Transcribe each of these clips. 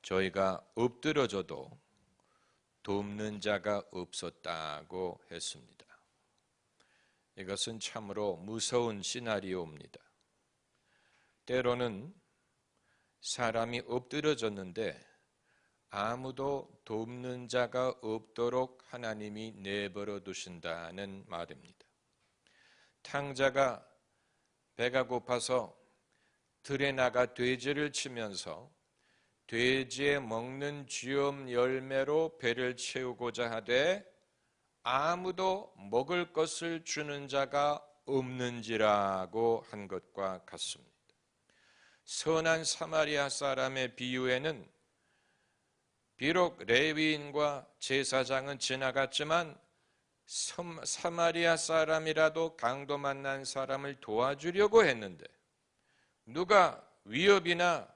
저희가 엎드러져도 돕는 자가 없었다고 했습니다. 이것은 참으로 무서운 시나리오입니다. 때로는 사람이 엎드러졌는데 아무도 돕는 자가 없도록 하나님이 내버려 두신다는 말입니다. 탕자가 배가 고파서 들에 나가 돼지를 치면서 돼지에 먹는 쥐엄 열매로 배를 채우고자 하되 아무도 먹을 것을 주는 자가 없는지라고 한 것과 같습니다. 선한 사마리아 사람의 비유에는 비록 레위인과 제사장은 지나갔지만 사마리아 사람이라도 강도 만난 사람을 도와주려고 했는데 누가 위협이나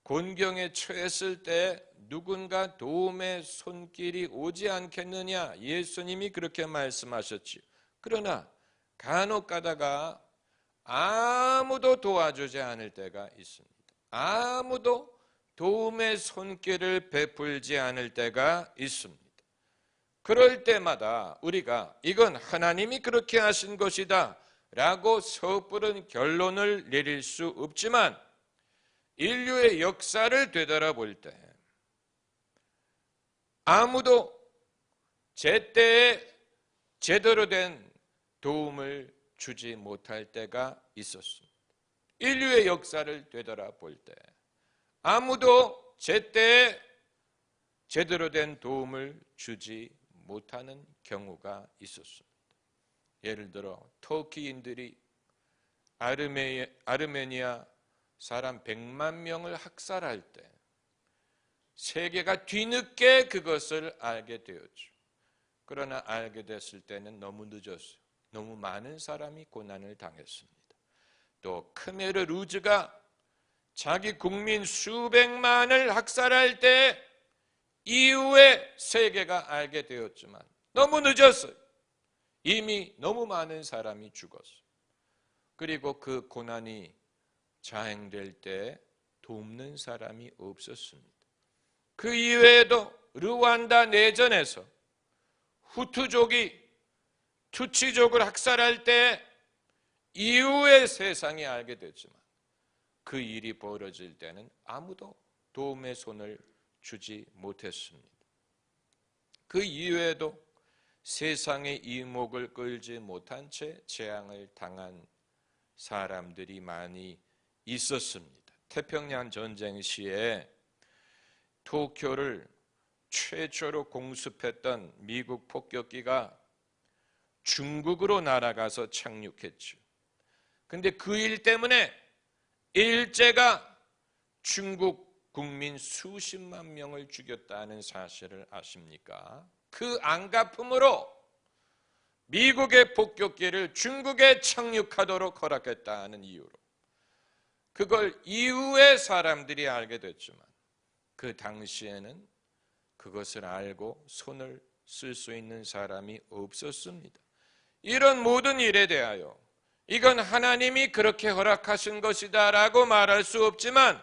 곤경에 처했을 때 누군가 도움의 손길이 오지 않겠느냐, 예수님이 그렇게 말씀하셨지요. 그러나 간혹 가다가 아무도 도와주지 않을 때가 있습니다. 아무도 도움의 손길을 베풀지 않을 때가 있습니다. 그럴 때마다 우리가 이건 하나님이 그렇게 하신 것이다 라고 섣부른 결론을 내릴 수 없지만 인류의 역사를 되돌아볼 때 아무도 제때에 제대로 된 도움을 주지 못할 때가 있었습니다. 인류의 역사를 되돌아볼 때 아무도 제때에 제대로 된 도움을 주지 못하는 경우가 있었습니다. 예를 들어 터키인들이 아르메니아 사람 100만 명을 학살할 때 세계가 뒤늦게 그것을 알게 되었죠. 그러나 알게 됐을 때는 너무 늦었어요. 너무 많은 사람이 고난을 당했습니다. 또 크메르 루즈가 자기 국민 수백만을 학살할 때 이후에 세계가 알게 되었지만 너무 늦었어요. 이미 너무 많은 사람이 죽었어요. 그리고 그 고난이 자행될 때 돕는 사람이 없었습니다. 그 이외에도 르완다 내전에서 후투족이 투치족을 학살할 때 이후에 세상이 알게 됐지만 그 일이 벌어질 때는 아무도 도움의 손을 주지 못했습니다. 그 이외에도 세상의 이목을 끌지 못한 채 재앙을 당한 사람들이 많이 있었습니다. 태평양 전쟁 시에 도쿄를 최초로 공습했던 미국 폭격기가 중국으로 날아가서 착륙했죠. 근데 그 일 때문에 일제가 중국 국민 수십만 명을 죽였다는 사실을 아십니까? 그 안갚음으로 미국의 폭격기를 중국에 착륙하도록 허락했다는 이유로 그걸 이후에 사람들이 알게 됐지만 그 당시에는 그것을 알고 손을 쓸 수 있는 사람이 없었습니다. 이런 모든 일에 대하여 이건 하나님이 그렇게 허락하신 것이다 라고 말할 수 없지만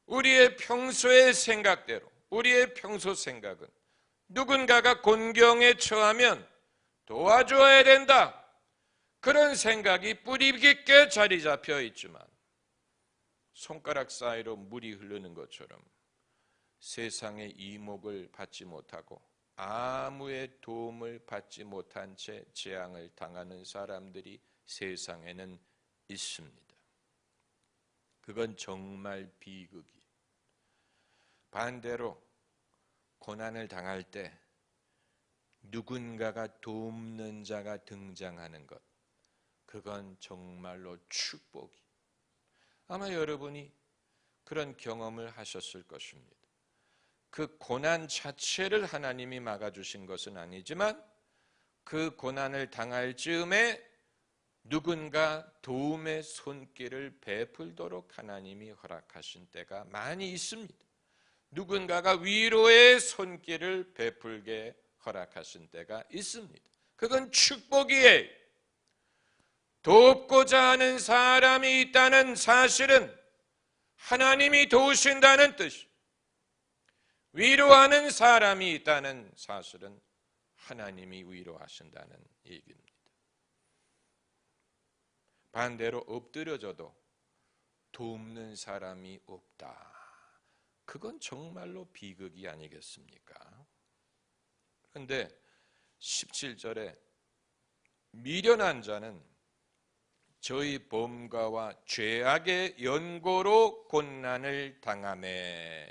우리의 평소의 생각대로 우리의 평소 생각은 누군가가 곤경에 처하면 도와줘야 된다. 그런 생각이 뿌리 깊게 자리 잡혀 있지만 손가락 사이로 물이 흐르는 것처럼 세상의 이목을 받지 못하고 아무의 도움을 받지 못한 채 재앙을 당하는 사람들이 세상에는 있습니다. 그건 정말 비극이에요. 반대로 고난을 당할 때 누군가가 돕는 자가 등장하는 것, 그건 정말로 축복이. 아마 여러분이 그런 경험을 하셨을 것입니다. 그 고난 자체를 하나님이 막아주신 것은 아니지만 그 고난을 당할 즈음에 누군가 도움의 손길을 베풀도록 하나님이 허락하신 때가 많이 있습니다. 누군가가 위로의 손길을 베풀게 허락하신 때가 있습니다. 그건 축복이에요. 돕고자 하는 사람이 있다는 사실은 하나님이 도우신다는 뜻이, 위로하는 사람이 있다는 사실은 하나님이 위로하신다는 얘기입니다. 반대로 엎드려져도 돕는 사람이 없다. 그건 정말로 비극이 아니겠습니까? 그런데 17절에 미련한 자는 저희 범과와 죄악의 연고로 곤난을 당하매.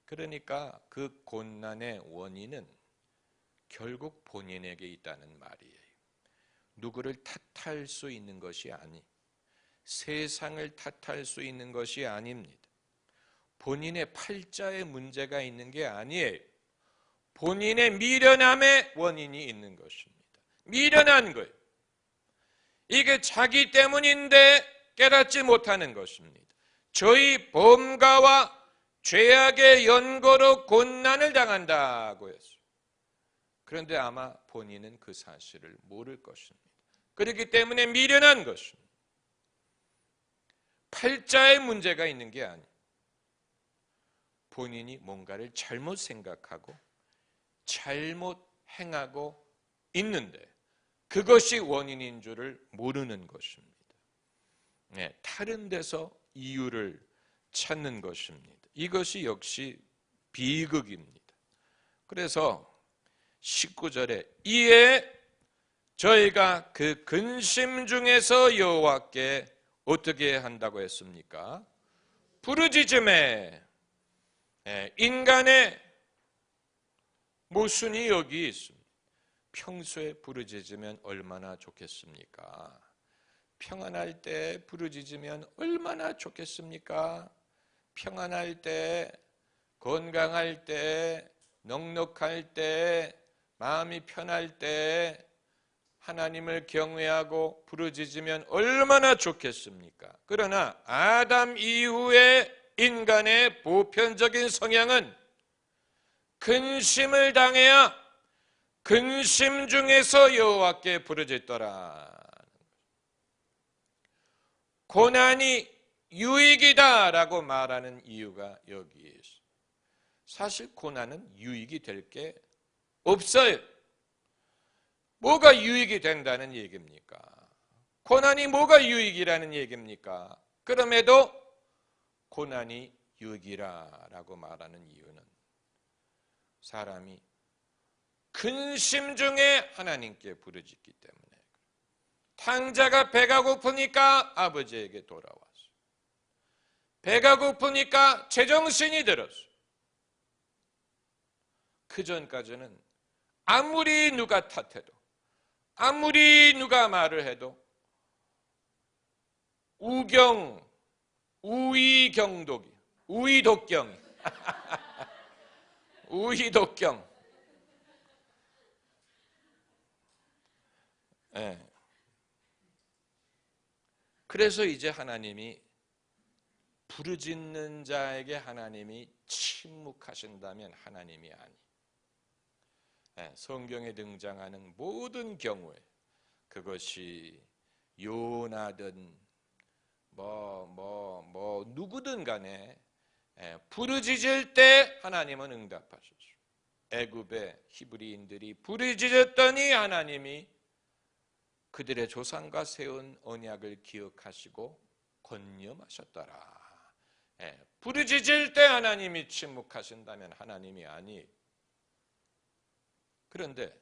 그러니까 그 곤난의 원인은 결국 본인에게 있다는 말이에요. 누구를 탓할 수 있는 것이 아니, 세상을 탓할 수 있는 것이 아닙니다. 본인의 팔자에 문제가 있는 게 아니에요. 본인의 미련함의 원인이 있는 것입니다. 미련한 거예요. 이게 자기 때문인데 깨닫지 못하는 것입니다. 저희 범가와 죄악의 연고로 곤난을 당한다고 했어요. 그런데 아마 본인은 그 사실을 모를 것입니다. 그렇기 때문에 미련한 것입니다. 팔자에 문제가 있는 게 아니에요. 본인이 뭔가를 잘못 생각하고 잘못 행하고 있는데 그것이 원인인 줄을 모르는 것입니다. 네, 다른 데서 이유를 찾는 것입니다. 이것이 역시 비극입니다. 그래서 19절에 이에 저희가 그 근심 중에서 여호와께 어떻게 한다고 했습니까? 부르짖음에. 인간의 모순이 여기 있습니다. 평소에 부르짖으면 얼마나 좋겠습니까? 평안할 때 부르짖으면 얼마나 좋겠습니까? 평안할 때, 건강할 때, 넉넉할 때, 마음이 편할 때 하나님을 경외하고 부르짖으면 얼마나 좋겠습니까? 그러나 아담 이후에 인간의 보편적인 성향은 근심을 당해야 근심 중에서 여호와께 부르짖더라. 고난이 유익이다라고 말하는 이유가 여기에 있어요. 사실 고난은 유익이 될 게 없어요. 뭐가 유익이 된다는 얘기입니까? 고난이 뭐가 유익이라는 얘기입니까? 그럼에도 고난이 유익이라고 말하는 이유는 사람이 근심 중에 하나님께 부르짖기 때문에. 탕자가 배가 고프니까 아버지에게 돌아왔어. 배가 고프니까 제정신이 들었어. 그 전까지는 아무리 누가 탓해도, 아무리 누가 말을 해도 우의경독이, 우의독경이, 우의독경. 네. 그래서 이제 하나님이 부르짖는 자에게 하나님이 침묵하신다면 하나님이 아니. 성경에 등장하는 모든 경우에 그것이 요나든 누구든 간에 부르짖을 때 하나님은 응답하셨죠. 애굽의 히브리인들이 부르짖었더니 하나님이 그들의 조상과 세운 언약을 기억하시고 권념하셨더라. 부르짖을 때 하나님이 침묵하신다면 하나님이 아니에요. 그런데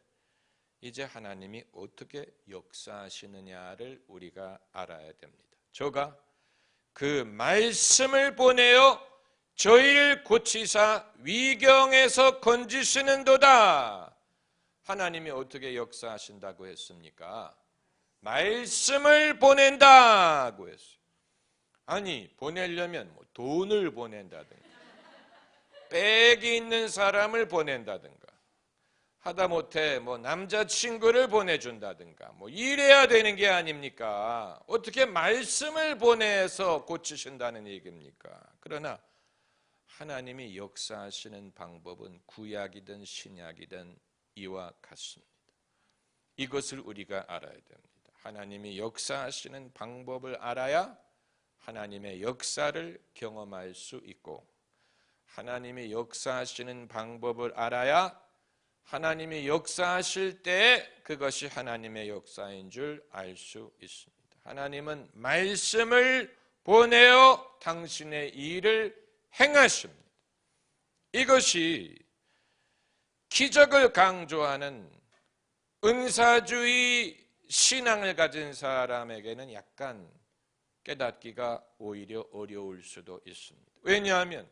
이제 하나님이 어떻게 역사하시느냐를 우리가 알아야 됩니다. 저가 그 말씀을 보내어 저희를 고치사 위경에서 건지시는도다. 하나님이 어떻게 역사하신다고 했습니까? 말씀을 보낸다고 했어요. 아니, 보내려면 돈을 보낸다든가 백이 있는 사람을 보낸다든가 하다못해 남자친구를 보내준다든가 이래야 되는 게 아닙니까? 어떻게 말씀을 보내서 고치신다는 얘기입니까? 그러나 하나님이 역사하시는 방법은 구약이든 신약이든 이와 같습니다. 이것을 우리가 알아야 됩니다. 하나님이 역사하시는 방법을 알아야 하나님의 역사를 경험할 수 있고 하나님의 역사하시는 방법을 알아야 하나님이 역사하실 때 그것이 하나님의 역사인 줄 알 수 있습니다. 하나님은 말씀을 보내어 당신의 일을 행하십니다. 이것이 기적을 강조하는 은사주의 신앙을 가진 사람에게는 약간 깨닫기가 오히려 어려울 수도 있습니다. 왜냐하면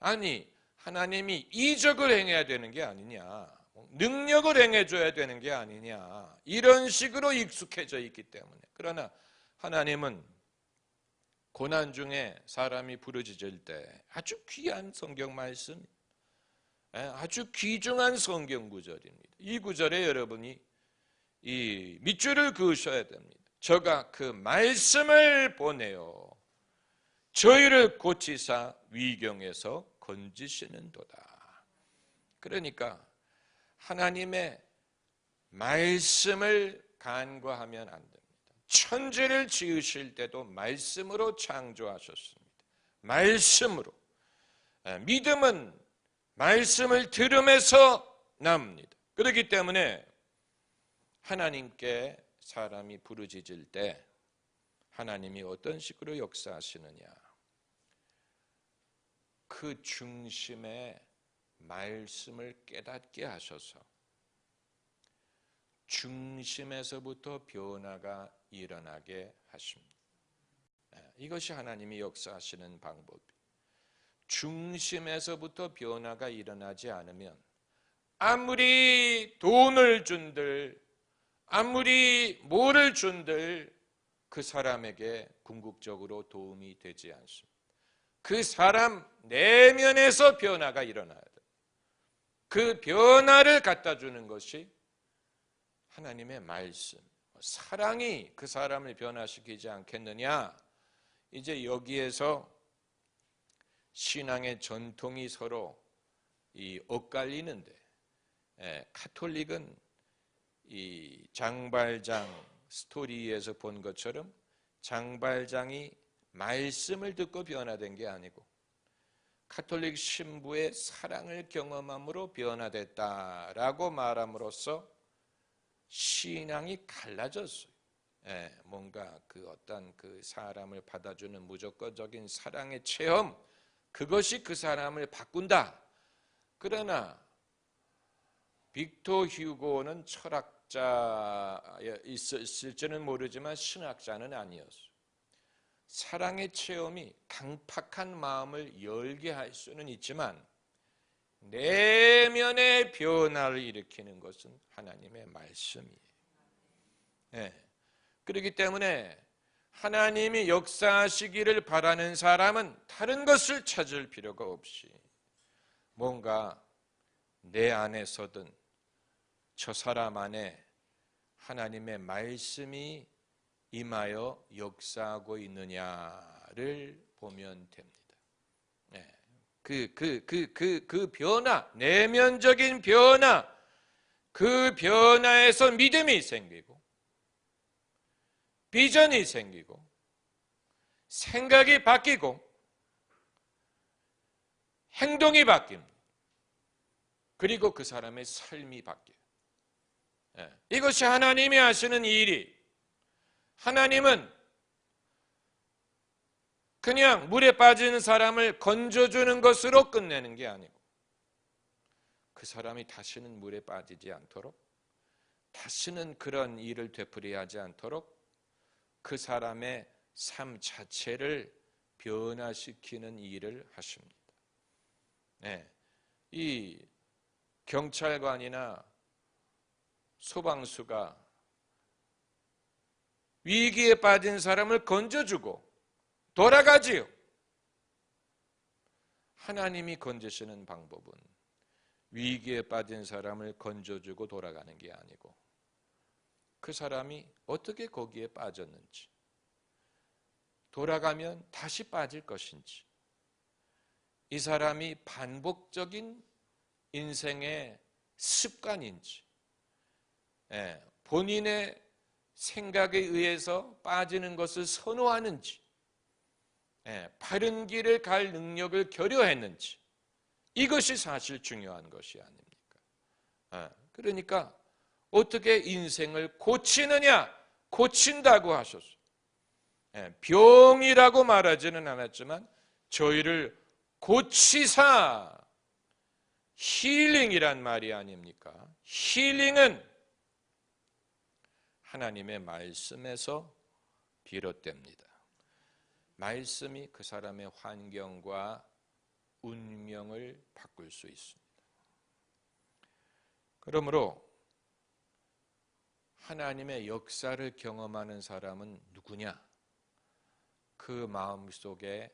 아니 하나님이 이적을 행해야 되는 게 아니냐, 능력을 행해줘야 되는 게 아니냐 이런 식으로 익숙해져 있기 때문에. 그러나 하나님은 고난 중에 사람이 부르짖을 때 아주 귀한 성경 말씀, 아주 귀중한 성경 구절입니다. 이 구절에 여러분이 이 밑줄을 그으셔야 됩니다. 저가 그 말씀을 보내어 저희를 고치사 위경에서 건지시는도다. 그러니까 하나님의 말씀을 간과하면 안 됩니다. 천지를 지으실 때도 말씀으로 창조하셨습니다. 말씀으로. 믿음은 말씀을 들음에서 납니다. 그렇기 때문에 하나님께 사람이 부르짖을 때 하나님이 어떤 식으로 역사하시느냐, 그 중심에 말씀을 깨닫게 하셔서 중심에서부터 변화가 일어나게 하십니다. 이것이 하나님이 역사하시는 방법이에요. 중심에서부터 변화가 일어나지 않으면 아무리 돈을 준들, 아무리 뭐를 준들 그 사람에게 궁극적으로 도움이 되지 않습니다. 그 사람 내면에서 변화가 일어나야 돼요. 그 변화를 갖다 주는 것이 하나님의 말씀, 사랑이 그 사람을 변화시키지 않겠느냐. 이제 여기에서 신앙의 전통이 서로 엇갈리는데, 가톨릭은 이 장발장 스토리에서 본 것처럼 장발장이 말씀을 듣고 변화된 게 아니고 가톨릭 신부의 사랑을 경험함으로 변화됐다라고 말함으로써 신앙이 갈라졌어요. 뭔가 그 어떤 그 사람을 받아주는 무조건적인 사랑의 체험, 그것이 그 사람을 바꾼다. 그러나 빅토 휴고는 철학자였을지는 모르지만 신학자는 아니었어요. 사랑의 체험이 강팍한 마음을 열게 할 수는 있지만 내면의 변화를 일으키는 것은 하나님의 말씀이에요. 그렇기 때문에 하나님이 역사하시기를 바라는 사람은 다른 것을 찾을 필요가 없이 뭔가 내 안에서든 저 사람 안에 하나님의 말씀이 임하여 역사하고 있느냐를 보면 됩니다. 그 변화, 내면적인 변화, 그 변화에서 믿음이 생기고 비전이 생기고 생각이 바뀌고 행동이 바뀝니다. 그리고 그 사람의 삶이 바뀌어요. 이것이 하나님이 하시는 일이, 하나님은 그냥 물에 빠지는 사람을 건져주는 것으로 끝내는 게 아니고 그 사람이 다시는 물에 빠지지 않도록, 다시는 그런 일을 되풀이하지 않도록 그 사람의 삶 자체를 변화시키는 일을 하십니다. 이 경찰관이나 소방수가 위기에 빠진 사람을 건져주고 돌아가지요. 하나님이 건지시는 방법은 위기에 빠진 사람을 건져주고 돌아가는 게 아니고 그 사람이 어떻게 거기에 빠졌는지, 돌아가면 다시 빠질 것인지, 이 사람이 반복적인 인생의 습관인지, 본인의 생각에 의해서 빠지는 것을 선호하는지, 바른 길을 갈 능력을 겨려했는지, 이것이 사실 중요한 것이 아닙니까? 그러니까 어떻게 인생을 고치느냐? 고친다고 하셨어요. 병이라고 말하지는 않았지만 저희를 고치사, 힐링이란 말이 아닙니까? 힐링은 하나님의 말씀에서 비롯됩니다. 말씀이 그 사람의 환경과 운명을 바꿀 수 있습니다. 그러므로 하나님의 역사를 경험하는 사람은 누구냐? 그 마음속에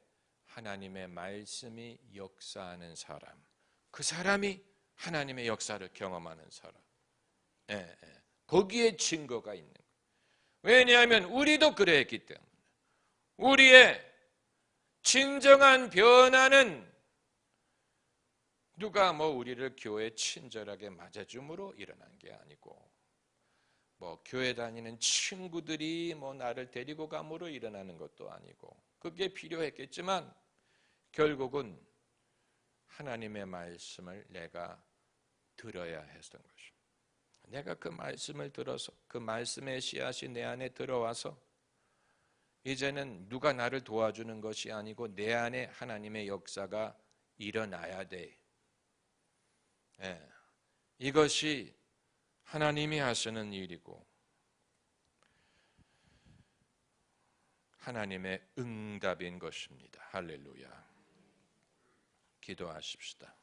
하나님의 말씀이 역사하는 사람, 그 사람이 하나님의 역사를 경험하는 사람. 거기에 증거가 있는 거예요. 왜냐하면 우리도 그랬기 때문에. 우리의 진정한 변화는 누가 우리를 교회에 친절하게 맞아줌으로 일어난 게 아니고, 교회 다니는 친구들이 나를 데리고 감으로 일어나는 것도 아니고, 그게 필요했겠지만 결국은 하나님의 말씀을 내가 들어야 했던 것입니다. 내가 그 말씀을 들어서 그 말씀의 씨앗이 내 안에 들어와서 이제는 누가 나를 도와주는 것이 아니고 내 안에 하나님의 역사가 일어나야 돼. 이것이 하나님이 하시는 일이고 하나님의 응답인 것입니다. 할렐루야. 기도하십시다.